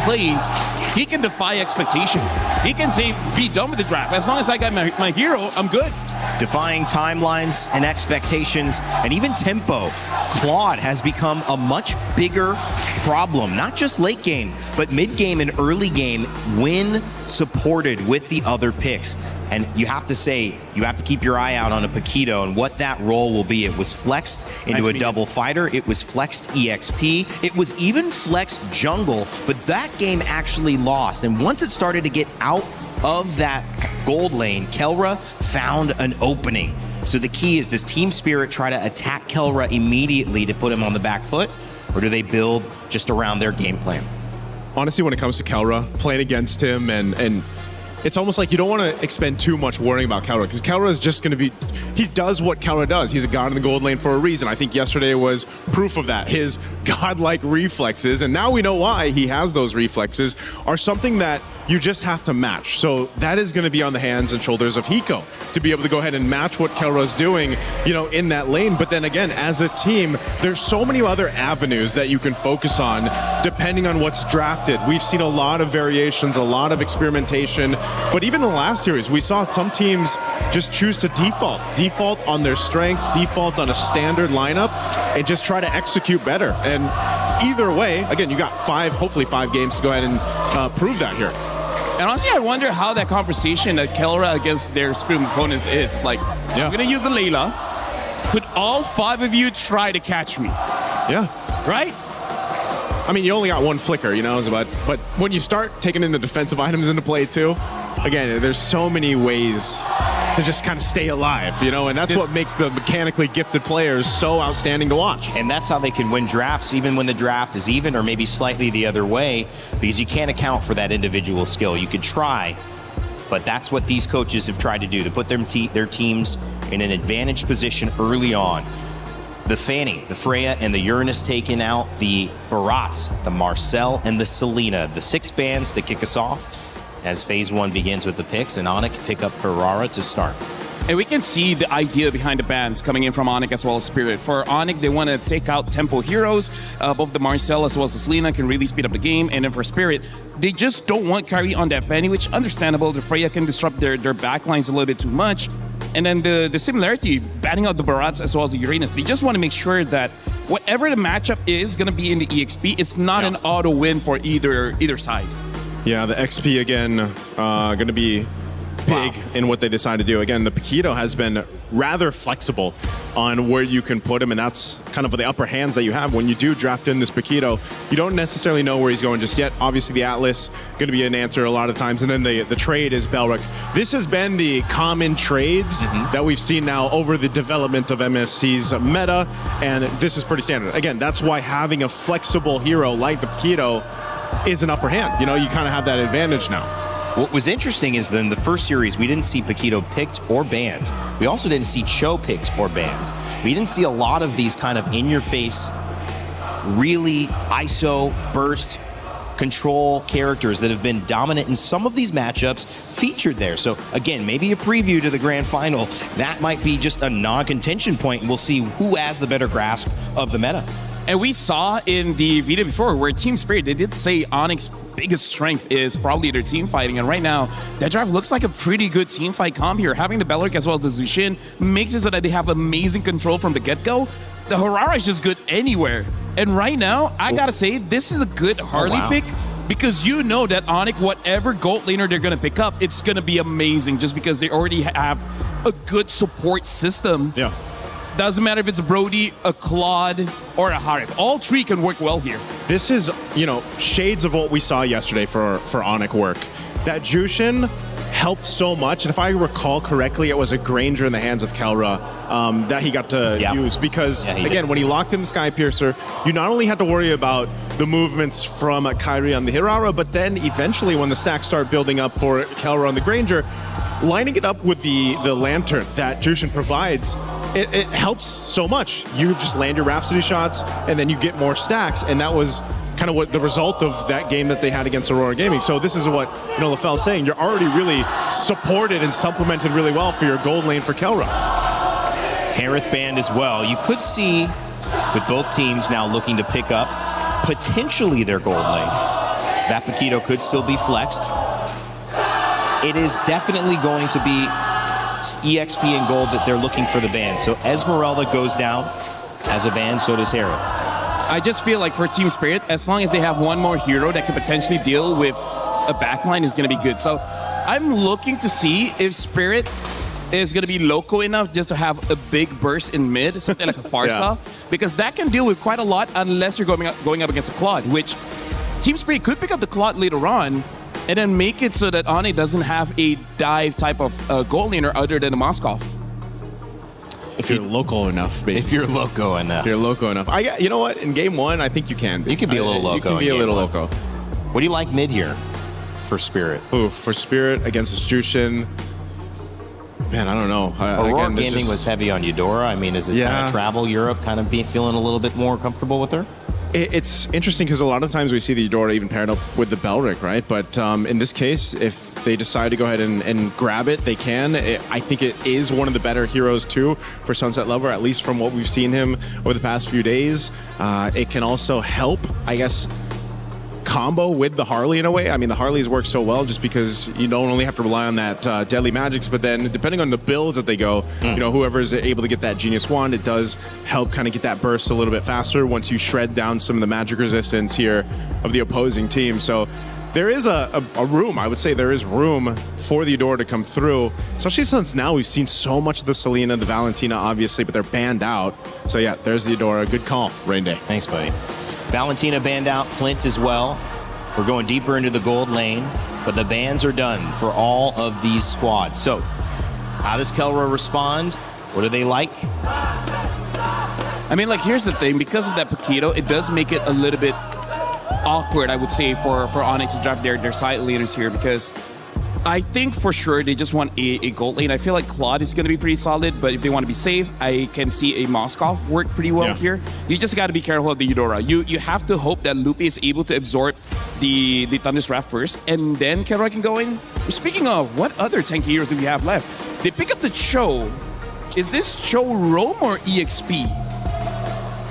plays, he can defy expectations. He can say, be done with the draft. As long as I got my hero, I'm good. Defying timelines and expectations and even tempo. Claude has become a much bigger problem, not just late game, but mid game and early game when supported with the other picks. And you have to say, you have to keep your eye out on a Paquito and what that role will be. It was flexed into a double fighter. It was flexed EXP. It was even flexed jungle, but that game actually lost. And once it started to get out of that gold lane, Kelra found an opening. So the key is, does Team Spirit try to attack Kelra immediately to put him on the back foot, or do they build just around their game plan? Honestly, when it comes to Kelra, playing against him and it's almost like you don't want to expend too much worrying about Kelra, because Kelra is just going to be, he does what Kelra does. He's a god in the gold lane for a reason. I think yesterday was proof of that. His godlike reflexes, and now we know why he has those reflexes, are something that you just have to match. So that is going to be on the hands and shoulders of Hiko to be able to go ahead and match what Kelra's doing, you know, in that lane. But then again, as a team, there's so many other avenues that you can focus on depending on what's drafted. We've seen a lot of variations, a lot of experimentation, but even in the last series, we saw some teams just choose to default on their strengths, default on a standard lineup, and just try to execute better. And either way, again, you got hopefully five games to go ahead and prove that here. And honestly, I wonder how that conversation that Kelra against their Scream opponents is. It's like, I'm going to use a Layla. Could all 5 of you try to catch me? Yeah. Right? I mean, you only got one flicker, you know, but when you start taking in the defensive items into play too, again, there's so many ways to just kind of stay alive, you know, and that's what makes the mechanically gifted players so outstanding to watch. And that's how they can win drafts, even when the draft is even or maybe slightly the other way, because you can't account for that individual skill. You could try, but that's what these coaches have tried to do, to put their teams in an advantaged position early on. The Fanny, the Freya, and the Uranus taking out the Barats, the Marcel, and the Selena. The 6 bans to kick us off as Phase 1 begins with the picks, and Onic pick up Herrera to start. And we can see the idea behind the bans coming in from Onic as well as Spirit. For Onic, they want to take out tempo heroes. Both the Marcel as well as the Selena can really speed up the game. And then for Spirit, they just don't want Kyrie on that Fanny, which understandable. The Freya can disrupt their backlines a little bit too much. And then the similarity, batting out the Barats as well as the Uranus, they just want to make sure that whatever the matchup is going to be in the EXP, it's not an auto win for either side. Yeah, the XP again, going to be big in what they decide to do. Again, the Paquito has been rather flexible on where you can put him, and that's kind of the upper hands that you have when you do draft in this Paquito. You don't necessarily know where he's going just yet. Obviously, the Atlas going to be an answer a lot of times, and then the trade is Belric. This has been the common trades that we've seen now over the development of MSC's meta, and this is pretty standard. Again, that's why having a flexible hero like the Paquito is an upper hand. You know, you kind of have that advantage now. What was interesting is that in the first series, we didn't see Paquito picked or banned. We also didn't see Cho picked or banned. We didn't see a lot of these kind of in-your-face, really ISO, burst, control characters that have been dominant in some of these matchups featured there. So again, maybe a preview to the grand final. That might be just a non-contention point, and we'll see who has the better grasp of the meta. And we saw in the video before where Team Spirit, they did say Onyx's biggest strength is probably their team fighting. And right now, that draft looks like a pretty good team fight comp here. Having the Belric as well as the Zushin makes it so that they have amazing control from the get-go. The Herrera is just good anywhere. And right now, I gotta say, this is a good Harley pick, because you know that Onic, whatever gold laner they're gonna pick up, it's gonna be amazing just because they already have a good support system. Yeah. Doesn't matter if it's a Brody, a Claude, or a Harith. All 3 can work well here. This is, you know, shades of what we saw yesterday for Onic work. That Jushin helped so much, and if I recall correctly, it was a Granger in the hands of Kelra that he got to use, because, again, when he locked in the Sky Piercer, you not only had to worry about the movements from Kyrie on the Hirara, but then eventually when the stacks start building up for Kelra on the Granger, lining it up with the Lantern that Jushin provides, it helps so much. You just land your Rhapsody shots, and then you get more stacks, and that was kind of what the result of that game that they had against Aurora Gaming. So this is what, you know, LaFell's saying. You're already really supported and supplemented really well for your gold lane for Kelra. Harith banned as well. You could see, with both teams now looking to pick up potentially their gold lane. That Paquito could still be flexed. It is definitely going to be EXP and gold that they're looking for the ban. So Esmeralda goes down as a ban, so does Hera. I just feel like for Team Spirit, as long as they have one more hero that could potentially deal with a backline, is going to be good. So I'm looking to see if Spirit is going to be loco enough just to have a big burst in mid, something like a Farsa, because that can deal with quite a lot unless you're going up against a Claude, which Team Spirit could pick up the Claude later on and then make it so that Onic doesn't have a dive type of goal laner other than a Moskov. If you're local enough, basically. If you're loco enough. If you're loco enough. You know what? In game one, I think you can be. You can be a little loco. You can be a little loco. What do you like mid here for Spirit? Ooh, for Spirit against Astrushan, man, I don't know. Aurora Gaming was heavy on Eudora. I mean, is it kind of travel Europe, kind of feeling a little bit more comfortable with her? It's interesting because a lot of times we see the Eudora even paired up with the Belric, right? But in this case, if they decide to go ahead and grab it, they can. I think it is one of the better heroes, too, for Sunset Lover, at least from what we've seen him over the past few days. It can also help, I guess, combo with the Harley in a way. I mean, the Harleys work so well just because you don't only have to rely on that deadly magics, but then depending on the builds that they go, you know, whoever is able to get that Genius Wand, it does help kind of get that burst a little bit faster once you shred down some of the magic resistance here of the opposing team. So there is a room, I would say there is room for the Eudora to come through, especially since now we've seen so much of the Selena, the Valentina, obviously, but they're banned out. So yeah, there's the Eudora. Good call, Rain Day. Thanks, buddy. Valentina banned out, Clint as well. We're going deeper into the gold lane, but the bans are done for all of these squads. So, how does Kelra respond? What do they like? I mean, like, here's the thing. Because of that Paquito, it does make it a little bit awkward, I would say, for Onic to draft their side leaders here, because I think for sure they just want a gold lane. I feel like Claude is going to be pretty solid, but if they want to be safe, I can see a Moskov work pretty well here. You just got to be careful of the Eudora. You have to hope that Lupe is able to absorb the Thunderstrap first, and then Kelra can go in. Speaking of, what other tanky heroes do we have left? They pick up the Cho. Is this Cho Roam or EXP?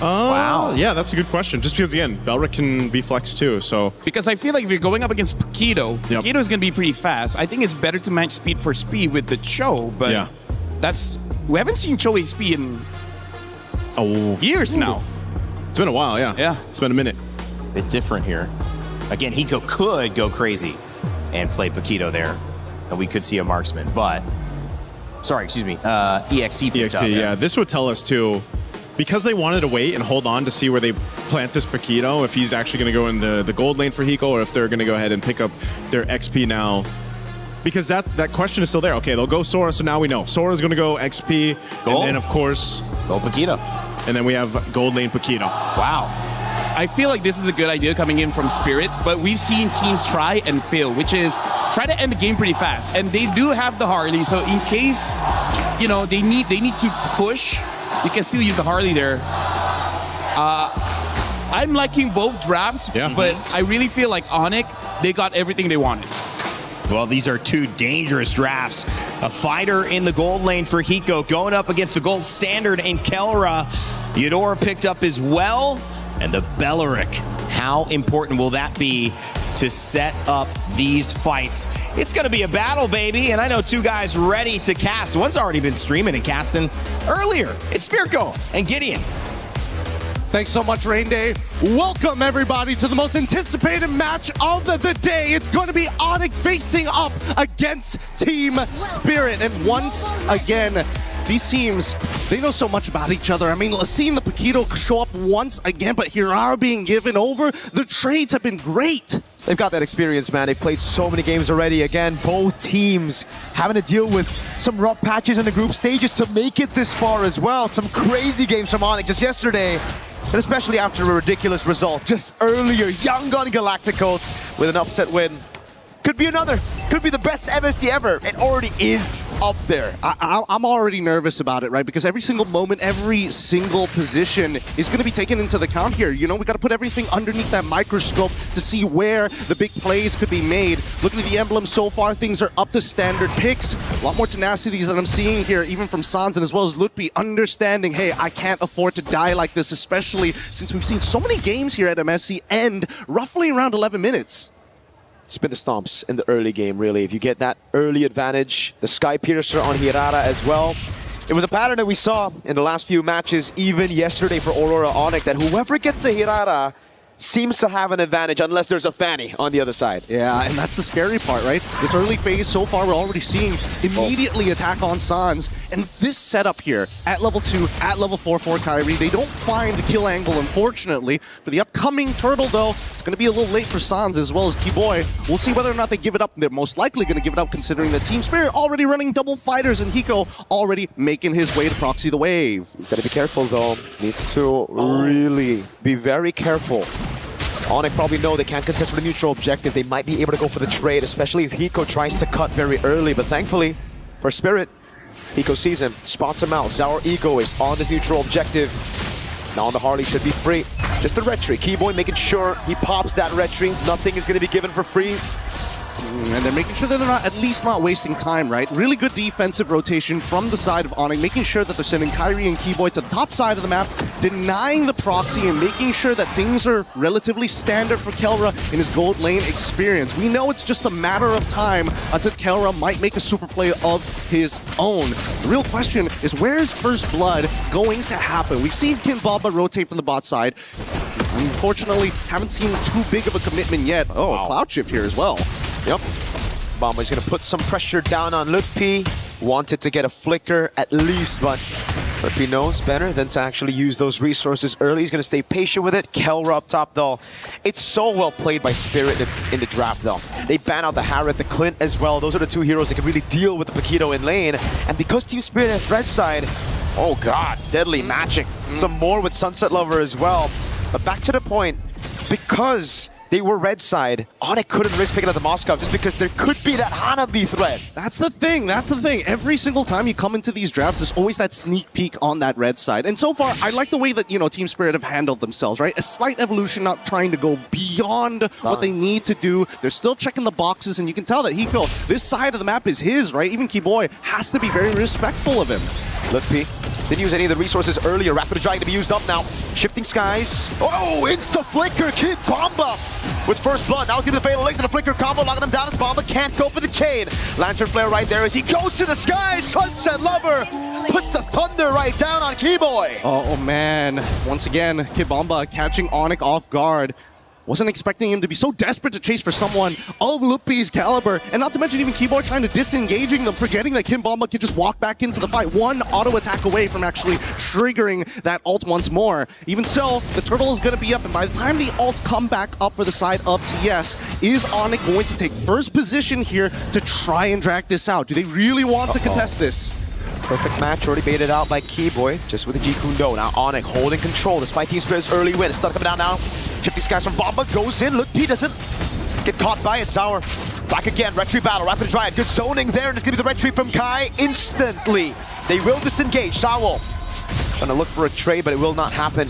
Wow. Yeah, that's a good question. Just because, again, Belric can be flexed too, so... Because I feel like if you're going up against Paquito, Paquito is going to be pretty fast. I think it's better to match speed for speed with the Cho, but that's... We haven't seen Cho XP in years now. It's been a while, yeah. It's been a minute. Bit different here. Again, Hiko could go crazy and play Paquito there, and we could see a marksman, but... Sorry, excuse me. EXP picked up. Yeah. This would tell us, too... Because they wanted to wait and hold on to see where they plant this Paquito, if he's actually going to go in the gold lane for Hiko, or if they're going to go ahead and pick up their XP now. Because that question is still there. Okay, they'll go Sora, so now we know. Sora's going to go XP, gold. And then, of course... Go Paquito. And then we have gold lane Paquito. Wow. I feel like this is a good idea coming in from Spirit, but we've seen teams try and fail, which is try to end the game pretty fast. And they do have the Harley, so in case, you know, they need to push... You can still use the Harley there. I'm liking both drafts, but I really feel like Onic, they got everything they wanted. Well, these are two dangerous drafts. A fighter in the gold lane for Hiko going up against the gold standard in Kelra. Eudora picked up as well. And the Belric. How important will that be to set up these fights? It's going to be a battle, baby. And I know two guys ready to cast. One's already been streaming and casting earlier. It's Spirko and Gideon. Thanks so much, Rain Day. Welcome, everybody, to the most anticipated match of the day. It's going to be Onic facing up against Team Spirit. And once again, these teams, they know so much about each other. I mean, seeing the Paquito show up once again, but Hirara being given over, the trades have been great. They've got that experience, man. They've played so many games already. Again, both teams having to deal with some rough patches in the group stages to make it this far as well. Some crazy games from Onic just yesterday, and especially after a ridiculous result just earlier. Young Gun Galacticos with an upset win. Could be another. Could be the best MSC ever. It already is up there. I'm already nervous about it, right? Because every single moment, every single position is going to be taken into the account here. You know, we got to put everything underneath that microscope to see where the big plays could be made. Looking at the emblem so far, things are up to standard picks. A lot more tenacities that I'm seeing here, even from Sanz and as well as Lutpi, understanding, hey, I can't afford to die like this, especially since we've seen so many games here at MSC end roughly around 11 minutes. spin the stomps in the early game, really. If you get that early advantage, the Sky Piercer on Hirara as well. It was a pattern that we saw in the last few matches, even yesterday for Aurora Onic, that whoever gets the Hirara seems to have an advantage unless there's a Fanny on the other side. Yeah, and that's the scary part, right? This early phase, so far, we're already seeing immediately attack on Sans. And this setup here, at level 2, at level 4 for Kairi, they don't find the kill angle, unfortunately. For the upcoming Turtle, though, it's going to be a little late for Sans as well as Keyboy. We'll see whether or not they give it up. They're most likely going to give it up, considering that Team Spirit already running double fighters and Hiko already making his way to proxy the wave. He's got to be careful, though. Needs to really be very careful. Onic probably know they can't contest with a neutral objective. They might be able to go for the trade, especially if Hiko tries to cut very early. But thankfully, for Spirit, Hiko sees him, spots him out. Zaur Ego is on this neutral objective. Now on the Harley should be free. Just the retry. Keyboy making sure he pops that retry. Nothing is going to be given for free. And they're making sure that they're not, at least not wasting time, right? Really good defensive rotation from the side of Onic, making sure that they're sending Kairi and Keyboy to the top side of the map, denying the proxy and making sure that things are relatively standard for Kelra in his gold lane experience. We know it's just a matter of time until Kelra might make a super play of his own. The real question is, where is First Blood going to happen? We've seen Kimbaba rotate from the bot side. Unfortunately, haven't seen too big of a commitment yet. Oh, wow. A cloud shift here as well. Yep. Bomba's gonna put some pressure down on Lutpi. Wanted to get a flicker at least, but Lutpi knows better than to actually use those resources early. He's gonna stay patient with it. Kelra up top, though. It's so well played by Spirit in the draft, though. They ban out the Harriet, the Clint as well. Those are the two heroes that can really deal with the Paquito in lane. And because Team Spirit has red side, oh god, deadly matching. Some more with Sunset Lover as well. But back to the point, because they were red side, Onic couldn't risk picking up the Moskov just because there could be that Hanabi threat. That's the thing, that's the thing. Every single time you come into these drafts, there's always that sneak peek on that red side. And so far, I like the way that, you know, Team Spirit have handled themselves, right? A slight evolution, not trying to go beyond what they need to do. They're still checking the boxes, and you can tell that Hiko, this side of the map is his, right? Even Keyboy has to be very respectful of him. Lutpi didn't use any of the resources earlier. Rapid Dragon to be used up now. Shifting skies. Oh, insta-flicker. Kid Bomba with First Blood. Now he's getting the fatal links and the flicker combo, locking him down as Bomba can't go for the chain. Lantern Flare right there as he goes to the skies. Sunset Lover puts the thunder right down on Keyboy. Oh man, once again, Kid Bomba catching Onic off guard. Wasn't expecting him to be so desperate to chase for someone of Lutpi's caliber, and not to mention even Keyboy trying to disengaging them, forgetting that Kimbamba can just walk back into the fight, one auto attack away from actually triggering that ult once more. Even so, the turtle is going to be up, and by the time the ults come back up for the side of TS, is Onic going to take first position here to try and drag this out? Do they really want to contest this? Perfect match, already baited out by Keyboy, just with the G-Kundo. Now Onic holding control despite Team Spirit's early win. Stun coming down now. Shifty skies from Bomba, goes in. Look, he doesn't get caught by it. Zaur back again, retry battle, Rapid Dryad. Good zoning there, and it's gonna be the retry from Kai instantly. They will disengage. Zaur trying to look for a trade, but it will not happen.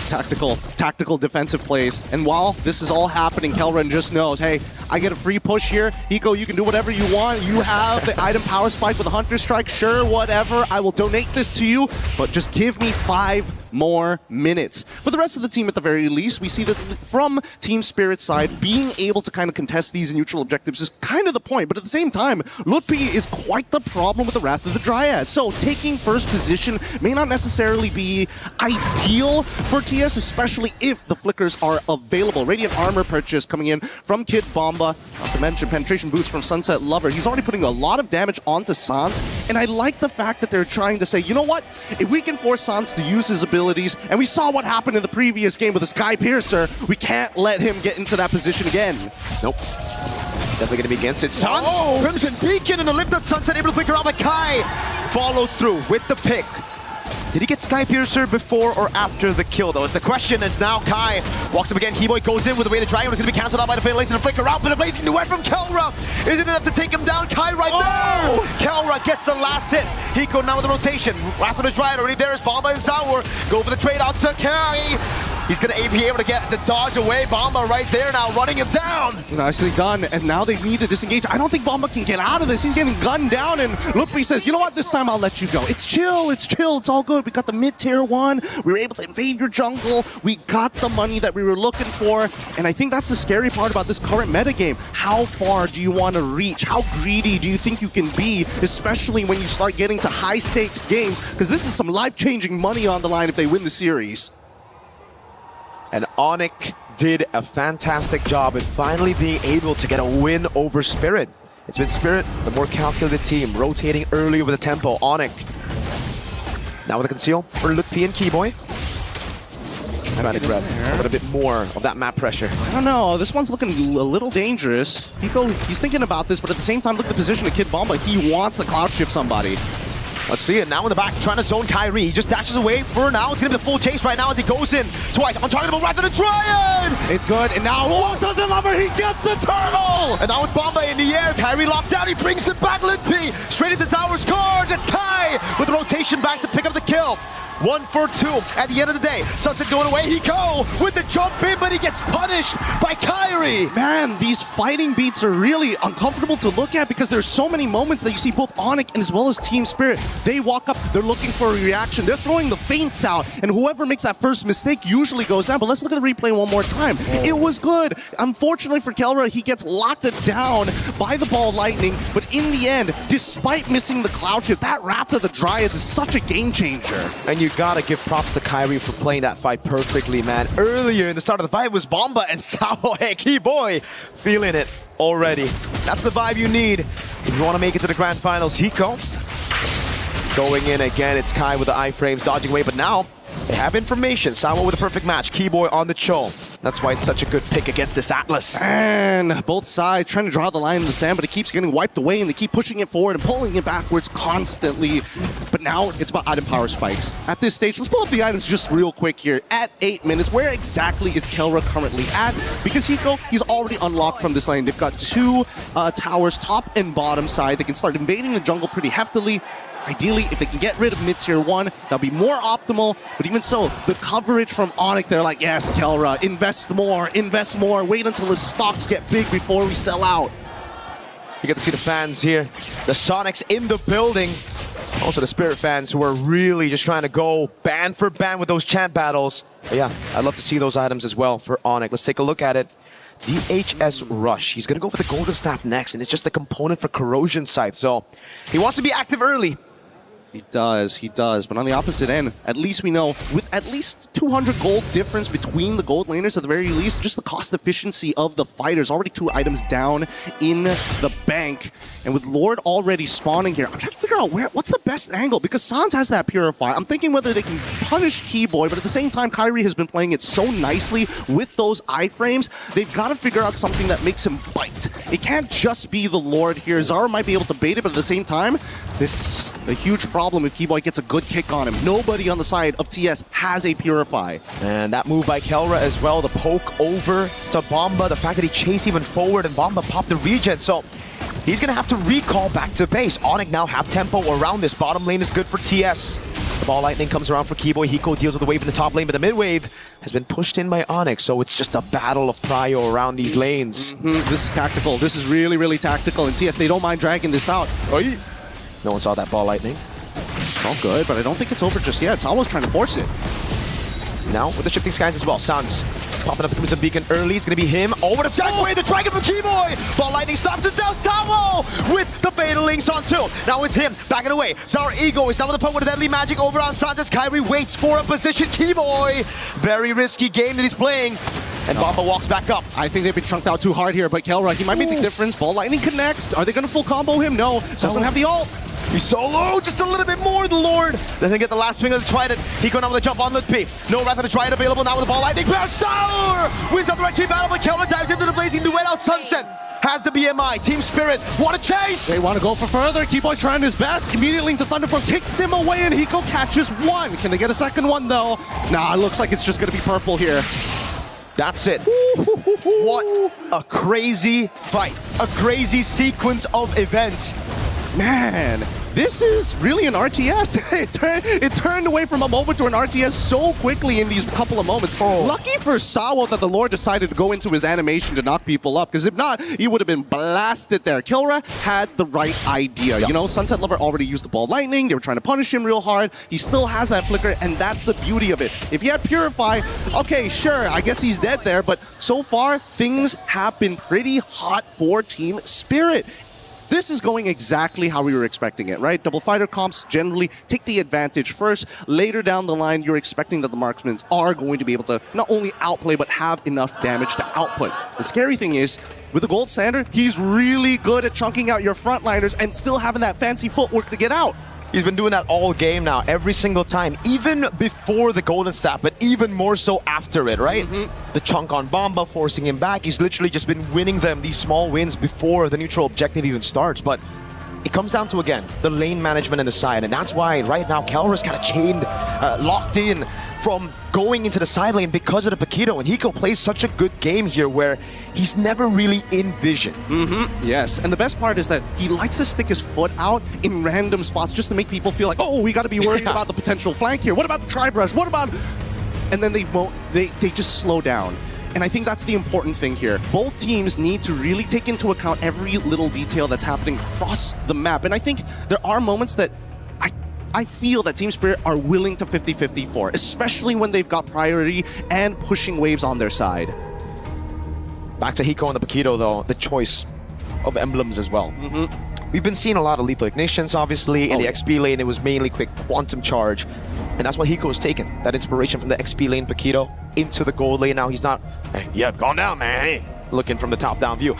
Tactical defensive plays. And while this is all happening, Kelren just knows, hey, I get a free push here. Hiko, you can do whatever you want. You have the item power spike with a Hunter Strike. Sure, whatever. I will donate this to you, but just give me 5 more minutes. For the rest of the team, at the very least, we see that from Team Spirit's side, being able to kind of contest these neutral objectives is kind of the point. But at the same time, Lutpi is quite the problem with the Wrath of the Dryad. So taking first position may not necessarily be ideal for TS, especially if the flickers are available. Radiant Armor purchase coming in from Kid Bomba, not to mention penetration boots from Sunset Lover. He's already putting a lot of damage onto Sans, and I like the fact that they're trying to say, you know what, if we can force Sans to use his abilities, and we saw what happened in the previous game with the Sky Piercer, we can't let him get into that position again. Nope. Definitely going to be against it. Sans, Crimson Beacon in the lift of Sunset, able to flicker out, but Kai follows through with the pick. Did he get Sky Piercer before or after the kill, though? Is the question. As now Kai walks up again. Keyboy goes in with the way to Dragon. It's going to be cancelled out by the Fatal Lace and the flicker out, but a blazing duet from Kelra. Is it enough to take him down? Kai right there. Kelra gets the last hit. Hiko now with the rotation. Wrath of the Dryad already there is Bomba and Zaur. Go for the trade out to Kai. He's going to be able to get the dodge away. Bomba right there now, running him down. Nicely done, and now they need to disengage. I don't think Bomba can get out of this. He's getting gunned down, and Mlbb says, you know what, this time I'll let you go. It's chill, it's all good. We got the mid-tier 1. We were able to invade your jungle. We got the money that we were looking for, and I think that's the scary part about this current metagame. How far do you want to reach? How greedy do you think you can be, especially when you start getting to high-stakes games? Because this is some life-changing money on the line if they win the series. And Onic did a fantastic job in finally being able to get a win over Spirit. It's been Spirit, the more calculated team, rotating early with the tempo. Onic now with the conceal for Mlbb and Keyboy. Trying to grab a little bit more of that map pressure. I don't know, this one's looking a little dangerous. He's thinking about this, but at the same time, look at the position of Kid Bomba. He wants to cloud shift somebody. Let's see it now in the back, trying to zone Kyrie. He just dashes away for now. It's going to be the full chase right now as he goes in twice. Untargetable right to the Triad! It's good, and now, oh, doesn't love her, he gets the turtle! And now with Bomba in the air, Kyrie locked down, he brings it back, Mlbb straight into tower, scores! It's Kai with the rotation back to pick up the kill. 1 for 2 at the end of the day. Sunset going away, he go with the jump in, but he gets punished by Kyrie. Man, these fighting beats are really uncomfortable to look at because there's so many moments that you see both Onic and as well as Team Spirit. They walk up, they're looking for a reaction, they're throwing the feints out, and whoever makes that first mistake usually goes down. But let's look at the replay one more time. It was good. Unfortunately for Kelra, he gets locked down by the ball lightning, but in the end, despite missing the cloud shift, that Wrath of the Dryads is such a game changer. And you gotta give props to Kyrie for playing that fight perfectly, man. Earlier in the start of the fight was Bomba and Sao. Hey, Keyboy feeling it already. That's the vibe you need if you want to make it to the grand finals. Hiko going in again. It's Kai with the iframes dodging away, but now they have information. Sao with a perfect match. Keyboy on the Cho. That's why it's such a good pick against this Atlas. And both sides trying to draw the line in the sand, but it keeps getting wiped away, and they keep pushing it forward and pulling it backwards constantly. But now it's about item power spikes. At this stage, let's pull up the items just real quick here. At 8 minutes, where exactly is Kelra currently at? Because Hiko, he's already unlocked from this lane. They've got 2 towers, top and bottom side. They can start invading the jungle pretty heftily. Ideally, if they can get rid of mid-tier 1, that'll be more optimal. But even so, the coverage from Onic, they're like, yes, Kelra, invest more, wait until the stocks get big before we sell out. You get to see the fans here. The Sonics in the building. Also the Spirit fans who are really just trying to go band for band with those chant battles. But yeah, I'd love to see those items as well for Onic. Let's take a look at it. DHS Rush. He's going to go for the Golden Staff next, and it's just a component for Corrosion Scythe. So he wants to be active early. He does. But on the opposite end, at least we know, with at least 200 gold difference between the gold laners at the very least, just the cost efficiency of the fighters. Already 2 items down in the bank. And with Lord already spawning here, I'm trying to figure out what's the best angle, because Sans has that Purify. I'm thinking whether they can punish Keyboy, but at the same time, Kyrie has been playing it so nicely with those iframes. They've got to figure out something that makes him bite. It can't just be the Lord here. Zara might be able to bait it, but at the same time, this is a huge problem if Keyboy gets a good kick on him. Nobody on the side of TS has a Purify. And that move by Kelra as well, the poke over to Bomba, the fact that he chased even forward and Bomba popped the regen. So he's going to have to recall back to base. Onic now have tempo around this. Bottom lane is good for TS. The ball lightning comes around for Keyboy. Hiko deals with the wave in the top lane, but the mid wave has been pushed in by Onic. So it's just a battle of prio around these lanes. This is tactical. This is really, really tactical. And TS, they don't mind dragging this out. No one saw that ball lightning. It's all good, but I don't think it's over just yet. It's almost trying to force it. Now with the shifting skies as well. Sans popping up the Crimson Beacon early. It's going to be him. Over the skies away. The dragon from Keyboy. Ball lightning stops it down. Samo with the fatal links on 2. Now it's him backing away. Zara Ego is down with the poke with a deadly magic over on Sans as Kyrie waits for a position. Keyboy. Very risky game that he's playing. And Bomba walks back up. I think they've been chunked out too hard here, but Kelra, he might make the difference. Ball lightning connects. Are they going to full combo him? No. Doesn't have the ult. He's solo, just a little bit more. The Lord doesn't get the last swing of the Trident. He going out with a jump on Mlbb. No Wrath of the Trident available now with the ball lightning. Sour wins up the right team battle, but Kelra dives into the blazing duet out. Sunset has the BMI. Team Spirit want to chase. They want to go for further. Keyboy's trying his best. Immediately into Thunderform, kicks him away, and Hiko catches 1. Can they get a second one though? Nah, it looks like it's just going to be purple here. That's it. What a crazy fight. A crazy sequence of events. Man, this is really an RTS. it turned away from a moment to an RTS so quickly in these couple of moments. Lucky for Sawo that the Lord decided to go into his animation to knock people up, because if not, he would have been blasted there. Kilra had the right idea. You know, Sunset Lover already used the ball lightning. They were trying to punish him real hard. He still has that flicker, and that's the beauty of it. If he had Purify, okay, sure, I guess he's dead there, but so far, things have been pretty hot for Team Spirit. This is going exactly how we were expecting it, right? Double fighter comps generally take the advantage first. Later down the line, you're expecting that the marksmen are going to be able to not only outplay, but have enough damage to output. The scary thing is, with the gold standard, he's really good at chunking out your frontliners and still having that fancy footwork to get out. He's been doing that all game now, every single time, even before the golden staff, but even more so after it, right? The chunk on Bomba, forcing him back. He's literally just been winning them these small wins before the neutral objective even starts. But it comes down to, again, the lane management in the side, and that's why right now Kelra's kind of chained, locked in from going into the side lane because of the Paquito, and Hiko plays such a good game here where he's never really in vision. Yes, and the best part is that he likes to stick his foot out in random spots just to make people feel like, oh, we got to be worried about the potential flank here. What about the tri-brush? What about... And then they won't, they just slow down. And I think that's the important thing here. Both teams need to really take into account every little detail that's happening across the map. And I think there are moments that I feel that Team Spirit are willing to 50-50 for, especially when they've got priority and pushing waves on their side. Back to Hiko and the Paquito, though, the choice of emblems as well. We've been seeing a lot of lethal ignitions, obviously. In the XP lane, it was mainly quick quantum charge. And that's what Hiko has taken. That inspiration from the XP lane Paquito into the gold lane. Now he's not, hey, yeah, gone down, man. Hey, looking from the top-down view.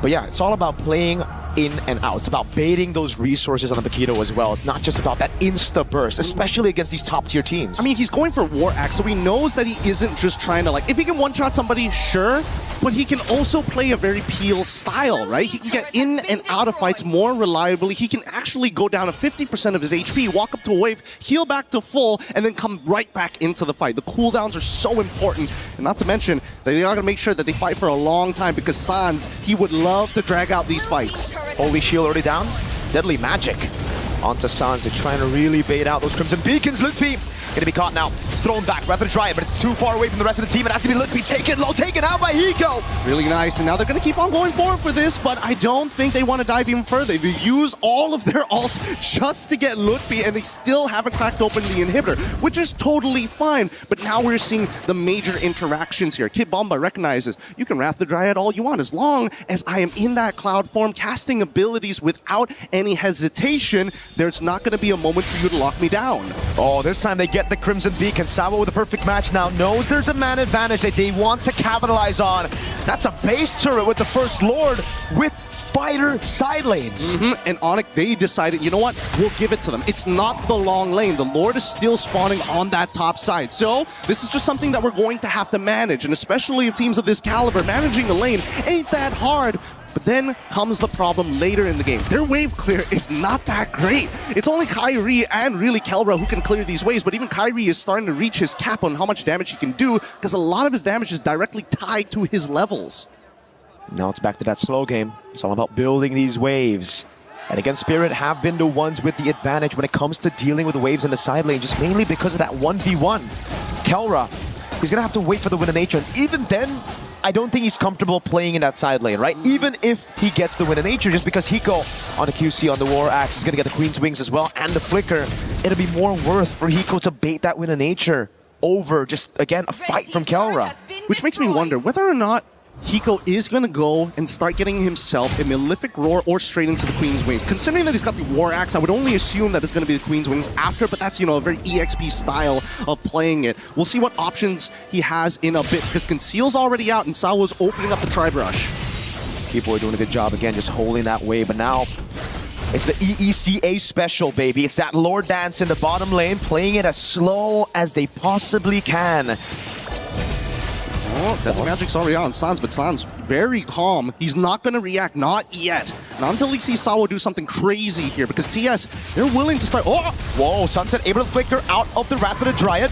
But yeah, it's all about playing in and out. It's about baiting those resources on the Paquito as well. It's not just about that insta-burst, especially against these top-tier teams. I mean, he's going for War Axe, so he knows that he isn't just trying to, like, if he can one-shot somebody, sure, but he can also play a very Peel style, right? He can get in and out of fights more reliably. He can actually go down to 50% of his HP, walk up to a wave, heal back to full, and then come right back into the fight. The cooldowns are so important, and not to mention, they are going to make sure that they fight for a long time, because Sans, he would love to drag out these fights. Holy shield already down. Deadly magic onto Sans. They're trying to really bait out those Crimson Beacons. Mlbb gonna be caught now. Thrown back. Rather try it, but it's too far away from the rest of the team. And that's gonna be Mlbb taken low, taken out by Hiko. Really nice. And now they're gonna keep on going forward for this, but I don't think they want to dive even further. They use all of their ults just to get Mlbb, and they still haven't cracked open the inhibitor, which is totally fine. But now we're seeing the major interactions here. Kid Bomba recognizes you can Wrath the Dryad all you want, as long as I am in that cloud form, casting abilities without any hesitation. There's not gonna be a moment for you to lock me down. Oh, this time they get the Crimson Beacon. Sawo with a perfect match now knows there's a man advantage that they want to capitalize on. That's a base turret with the First Lord with fighter side lanes. And Onic, they decided, you know what? We'll give it to them. It's not the long lane. The Lord is still spawning on that top side. So this is just something that we're going to have to manage. And especially if teams of this caliber, managing the lane ain't that hard. But then comes the problem later in the game. Their wave clear is not that great. It's only Kyrie and really Kelra who can clear these waves, but even Kyrie is starting to reach his cap on how much damage he can do, because a lot of his damage is directly tied to his levels. Now it's back to that slow game. It's all about building these waves. And again, Spirit have been the ones with the advantage when it comes to dealing with the waves in the side lane, just mainly because of that 1v1. Kelra, he's gonna have to wait for the Wind of Nature, and even then, I don't think he's comfortable playing in that side lane, right? Even if he gets the Wind of Nature, just because Hiko on the QC on the War Axe is going to get the Queen's Wings as well, and the Flicker, it'll be more worth for Hiko to bait that Wind of Nature over just, again, a fight from Kelra. Which makes me wonder whether or not Hiko is going to go and start getting himself a Malefic Roar or straight into the Queen's Wings. Considering that he's got the War Axe, I would only assume that it's going to be the Queen's Wings after, but that's, you know, a very EXP style of playing it. We'll see what options he has in a bit, because Conceal's already out and Sawo's opening up the Tri-Brush. Keyboard doing a good job again, just holding that wave, but now it's the EECA special, baby. It's that Lord Dance in the bottom lane, playing it as slow as they possibly can. Oh, Deadly Magic's already on Sans, but Sans very calm. He's not going to react, not yet. Not until he sees Sawo do something crazy here, because TS, they're willing to start. Oh! Whoa, Sunset able to flicker out of the Wrath of the Dryad.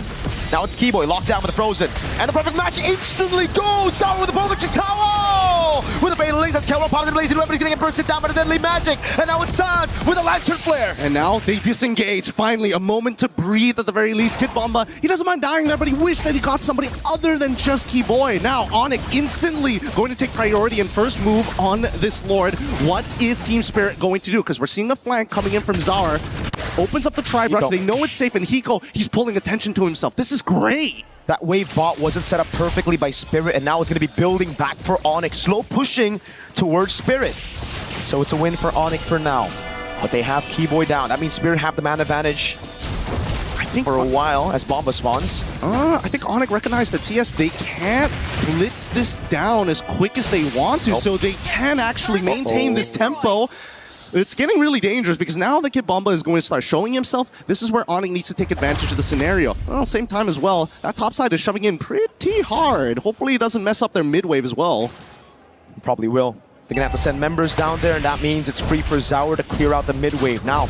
Now it's Keyboy locked down with the Frozen. And the perfect match instantly goes! Sawo with the ball, which is Sawo! With the Fatal Links, that's Kelra popping the blazing weapon. He's going to get bursted down by the Deadly Magic. And now it's Sans with a Lantern Flare. And now they disengage. Finally, a moment to breathe at the very least. Kid Bomba, he doesn't mind dying there, but he wished that he got somebody other than just Keyboy. Now, Onic instantly going to take priority and first move on this Lord. What is Team Spirit going to do? Because we're seeing a flank coming in from Zara. Opens up the Tri-Brush. They know it's safe, and Hiko, he's pulling attention to himself. This is great. That wave bot wasn't set up perfectly by Spirit, and now it's going to be building back for Onic. Slow pushing towards Spirit. So it's a win for Onic for now. But they have Keyboy down. That means Spirit have the man advantage for a while as Bomba spawns. I think Onic recognized that TS, they can't blitz this down as quick as they want to, so they can actually maintain this tempo. It's getting really dangerous because now the Kid Bomba is going to start showing himself. This is where Onic needs to take advantage of the scenario. Well, same time as well, that top side is shoving in pretty hard. Hopefully it doesn't mess up their mid wave as well. Probably will. They're going to have to send members down there, and that means it's free for Zaur to clear out the mid wave. Now,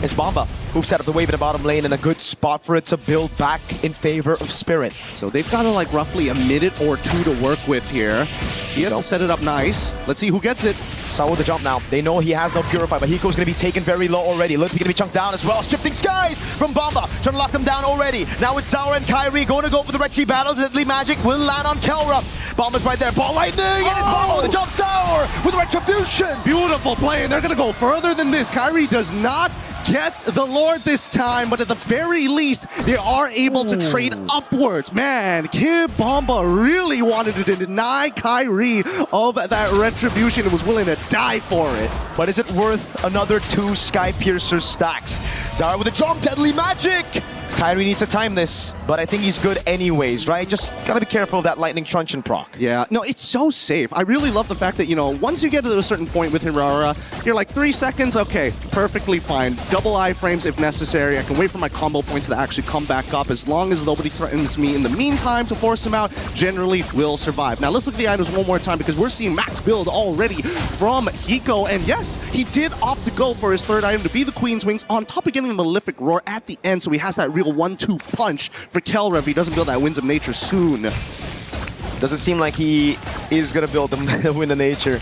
it's Bomba who set up the wave in the bottom lane in a good spot for it to build back in favor of Spirit. So they've got like roughly a minute or two to work with here. TS has set it up nice. Let's see who gets it. Saul with the jump now. They know he has no Purify, but Hiko's going to be taken very low already. Lippy going to be chunked down as well. Shifting skies from Bomba. Trying to lock them down already. Now it's Zaur and Kyrie going to go for the retry battles. Deadly Magic will land on Kelra. Bomba's right there. Ball lightning! And it's Bomba with the jump Zaur with Retribution. Beautiful play, and they're going to go further than this. Kyrie does not get the Lord this time, but at the very least, they are able to trade upwards. Man, Kid Bomba really wanted to deny Kyrie of that retribution and was willing to die for it. But is it worth another 2 Sky Piercer stacks? Zara with a jump, Deadly Magic! Kyrie needs to time this, but I think he's good anyways, right? Just gotta be careful of that Lightning Truncheon proc. Yeah, no, it's so safe. I really love the fact that, you know, once you get to a certain point with Hirara, you're like 3 seconds, okay, perfectly fine. Double iframes if necessary. I can wait for my combo points to actually come back up. As long as nobody threatens me in the meantime to force him out, generally will survive. Now let's look at the items one more time because we're seeing max build already from Hiko. And yes, he did opt to go for his third item to be the Queen's Wings on top of getting the Malefic Roar at the end, so he has that real 1-2 punch for Kelra if he doesn't build that Winds of Nature soon. Doesn't seem like he is gonna build the Wind of Nature.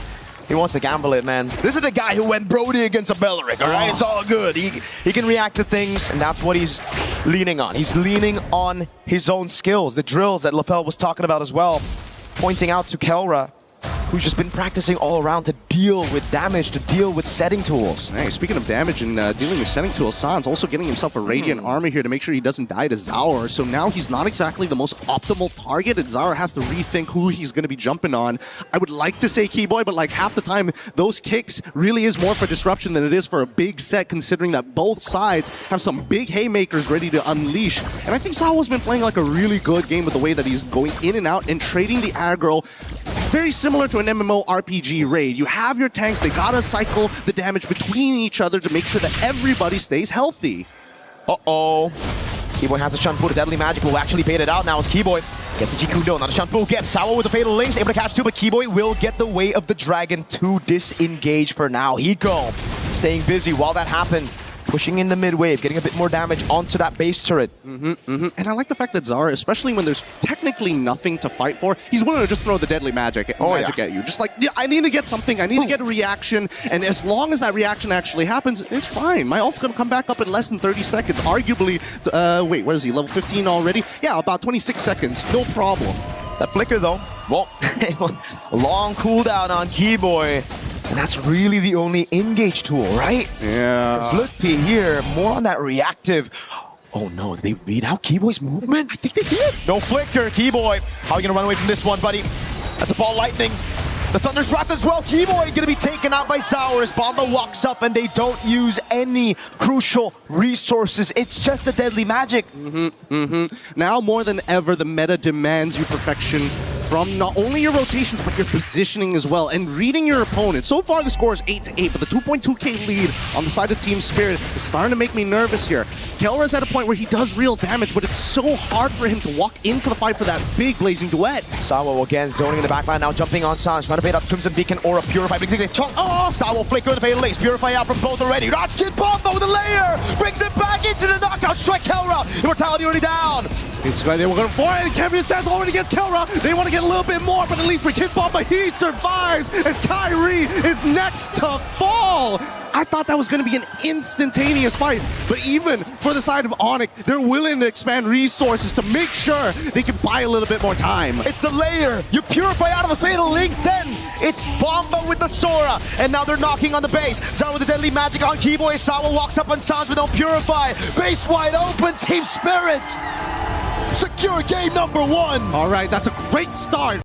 He wants to gamble it, man. This is the guy who went Brody against a Beleric, all right? It's all good. He can react to things, and that's what he's leaning on. He's leaning on his own skills, the drills that LaFell was talking about as well, pointing out to Kelra, who's just been practicing all around to deal with damage, to deal with setting tools. Hey, speaking of damage and dealing with setting tools, Sans also getting himself a Radiant Armor here to make sure he doesn't die to Zaur. So now he's not exactly the most optimal target, and Zaur has to rethink who he's going to be jumping on. I would like to say Keyboy, but like half the time, those kicks really is more for disruption than it is for a big set, considering that both sides have some big haymakers ready to unleash. And I think Zaur's been playing like a really good game with the way that he's going in and out and trading the aggro. Very similar to an MMO RPG raid. You have your tanks, they gotta cycle the damage between each other to make sure that everybody stays healthy. Uh-oh. Keyboy has a Shunfu. The Deadly Magic will actually bait it out now as Keyboy gets the Jikudo. Not a Shunfu again. Sawa with the Fatal Links, able to catch 2, but Keyboy will get the way of the Dragon to disengage for now. Hiko staying busy while that happened. Pushing in the mid wave, getting a bit more damage onto that base turret. And I like the fact that Zara, especially when there's technically nothing to fight for, he's willing to just throw the Deadly Magic at you. Just like, yeah, I need to get something, I need to get a reaction, and as long as that reaction actually happens, it's fine. My ult's gonna come back up in less than 30 seconds. Arguably, wait, what is he, level 15 already? Yeah, about 26 seconds, no problem. That flicker though, well, long cooldown on Keyboy. And that's really the only engage tool, right? Yeah. It's Lippy here, more on that reactive. Oh no, did they read out Keyboy's movement? I think they did. No flicker, Keyboy. How are you gonna run away from this one, buddy? That's a ball lightning. The Thunder's Wrath as well. Keyboy gonna be taken out by Zaur as Bomba walks up and they don't use any crucial resources. It's just the Deadly Magic. Now more than ever, the meta demands you perfection from not only your rotations, but your positioning as well, and reading your opponent. So far, the score is 8-8, but the 2.2k lead on the side of Team Spirit is starting to make me nervous here. Kelra's at a point where he does real damage, but it's so hard for him to walk into the fight for that big Blazing Duet. Sawo again zoning in the backline, now jumping on Sans, trying to bait out Crimson Beacon or a Purify. Brings it chunk. Oh, Sawo flicker in the Fatal Links. Purify out from both already. Kid Bomba with a layer. Brings it back into the knockout. Strike Kelra. Immortality already down. It's right, they were going for it, and Kevin says already gets Kelra. They want to get a little bit more, but at least with Kid Bomba, he survives as Kyrie is next to fall. I thought that was going to be an instantaneous fight. But even for the side of Onic, they're willing to expand resources to make sure they can buy a little bit more time. It's the layer. You purify out of the Fatal Links, then it's Bomba with the Sora. And now they're knocking on the base. Zara with the deadly magic on Keyboy. Sawa walks up on Sounds with no Purify. Base wide open, Team Spirit. Secure game number 1. All right, that's a great start.